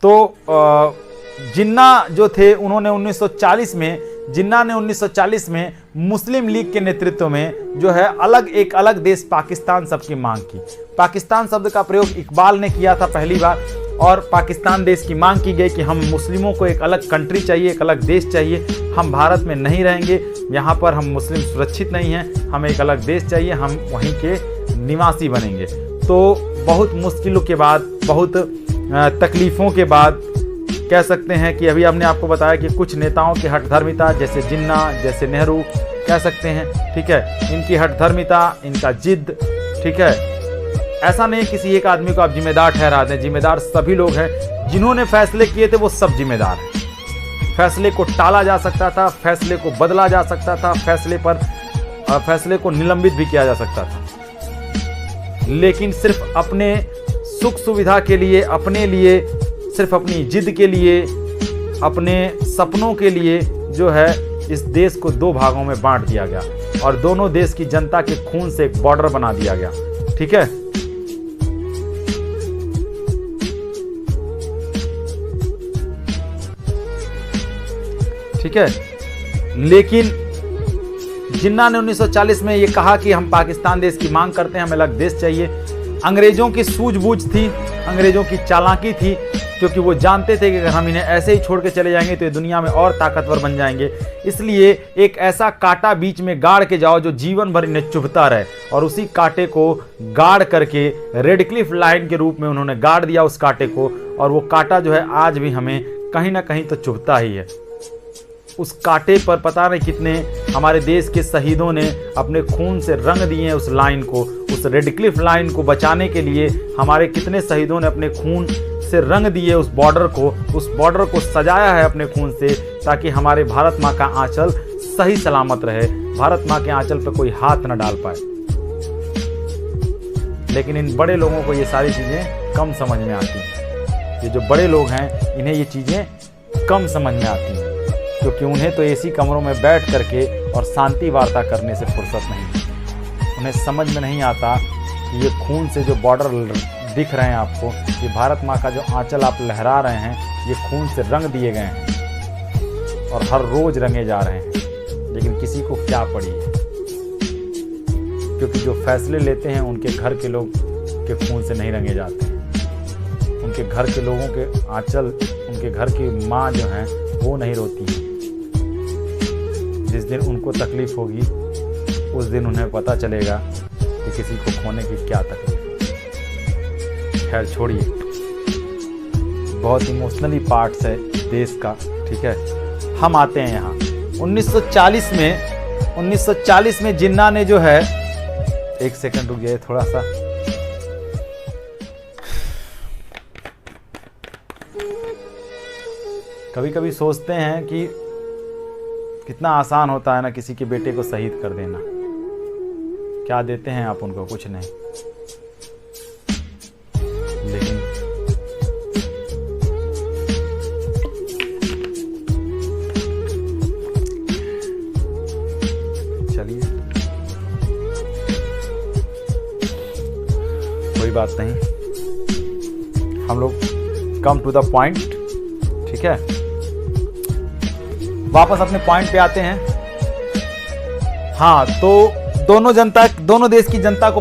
तो जिन्ना जो थे उन्होंने 1940 में, जिन्ना ने 1940 में मुस्लिम लीग के नेतृत्व में जो है एक अलग देश पाकिस्तान शब्द की मांग की। पाकिस्तान शब्द का प्रयोग इकबाल ने किया था पहली बार, और पाकिस्तान देश की मांग की गई कि हम मुस्लिमों को एक अलग कंट्री चाहिए, एक अलग देश चाहिए, हम भारत में नहीं रहेंगे, यहाँ पर हम मुस्लिम सुरक्षित नहीं हैं, हमें एक अलग देश चाहिए, हम वहीं के निवासी बनेंगे। तो बहुत मुश्किलों के बाद, बहुत तकलीफ़ों के बाद कह सकते हैं कि अभी हमने आपको बताया कि कुछ नेताओं की हठधर्मिता, जैसे जिन्ना, जैसे नेहरू कह सकते हैं, ठीक है, इनकी हठधर्मिता, इनका जिद, ठीक है, ऐसा नहीं किसी एक आदमी को आप जिम्मेदार ठहरा दें। जिम्मेदार सभी लोग हैं, जिन्होंने फैसले किए थे वो सब जिम्मेदार हैं। फैसले को टाला जा सकता था, फैसले को बदला जा सकता था, फैसले को निलंबित भी किया जा सकता था, लेकिन सिर्फ अपने सुख सुविधा के लिए, अपने लिए, सिर्फ अपनी जिद के लिए, अपने सपनों के लिए जो है इस देश को दो भागों में बांट दिया गया और दोनों देश की जनता के खून से एक बॉर्डर बना दिया गया। ठीक है, ठीक है। लेकिन जिन्ना ने 1940 में ये कहा कि हम पाकिस्तान देश की मांग करते हैं, हमें अलग देश चाहिए। अंग्रेजों की सूझबूझ थी, अंग्रेजों की चालाकी थी, क्योंकि वो जानते थे कि अगर हम इन्हें ऐसे ही छोड़ के चले जाएंगे तो ये दुनिया में और ताकतवर बन जाएंगे। इसलिए एक ऐसा कांटा बीच में गाड़ के जाओ जो जीवन भर इन्हें चुभता रहे, और उसी कांटे को गाड़ करके रेड क्लिफ लाइन के रूप में उन्होंने गाड़ दिया उस कांटे को, और वो कांटा जो है आज भी हमें कहीं ना कहीं तो चुभता ही है। उस कांटे पर पता नहीं कितने हमारे देश के शहीदों ने अपने खून से रंग दिए हैं उस लाइन को, उस रेड क्लिफ लाइन को बचाने के लिए हमारे कितने शहीदों ने अपने खून से रंग दिए उस बॉर्डर को सजाया है अपने खून से, ताकि हमारे भारत माँ का आंचल सही सलामत रहे, भारत माँ के आंचल पर कोई हाथ न डाल पाए। लेकिन इन बड़े लोगों को ये सारी चीज़ें कम समझ में आती हैं। ये जो बड़े लोग हैं इन्हें ये चीज़ें कम समझ में आती हैं, क्योंकि उन्हें तो एसी कमरों में बैठ करके और शांति वार्ता करने से फुर्सत नहीं। उन्हें समझ में नहीं आता कि ये खून से जो बॉर्डर दिख रहे हैं आपको, ये भारत माँ का जो आंचल आप लहरा रहे हैं, ये खून से रंग दिए गए हैं और हर रोज रंगे जा रहे हैं। लेकिन किसी को क्या पड़ी है, क्योंकि जो फैसले लेते हैं उनके घर के लोग के खून से नहीं रंगे जाते हैं। उनके घर के लोगों के आंचल, उनके घर की माँ जो हैं वो नहीं रोती है। जिस दिन उनको तकलीफ होगी उस दिन उन्हें पता चलेगा कि किसी को खोने की क्या तकलीफ है। खैर छोड़िए, बहुत इमोशनली पार्ट्स है देश का। ठीक है, हम आते हैं यहाँ 1940 में जिन्ना ने जो है, एक सेकंड रुक जाए थोड़ा सा, कभी कभी सोचते हैं कि कितना आसान होता है ना किसी के बेटे को शहीद कर देना। क्या देते हैं आप उनको? कुछ नहीं। लेकिन चलिए, कोई बात नहीं, हम लोग कम टू द पॉइंट। ठीक है, वापस अपने पॉइंट पे आते हैं। हाँ, तो दोनों देश की जनता को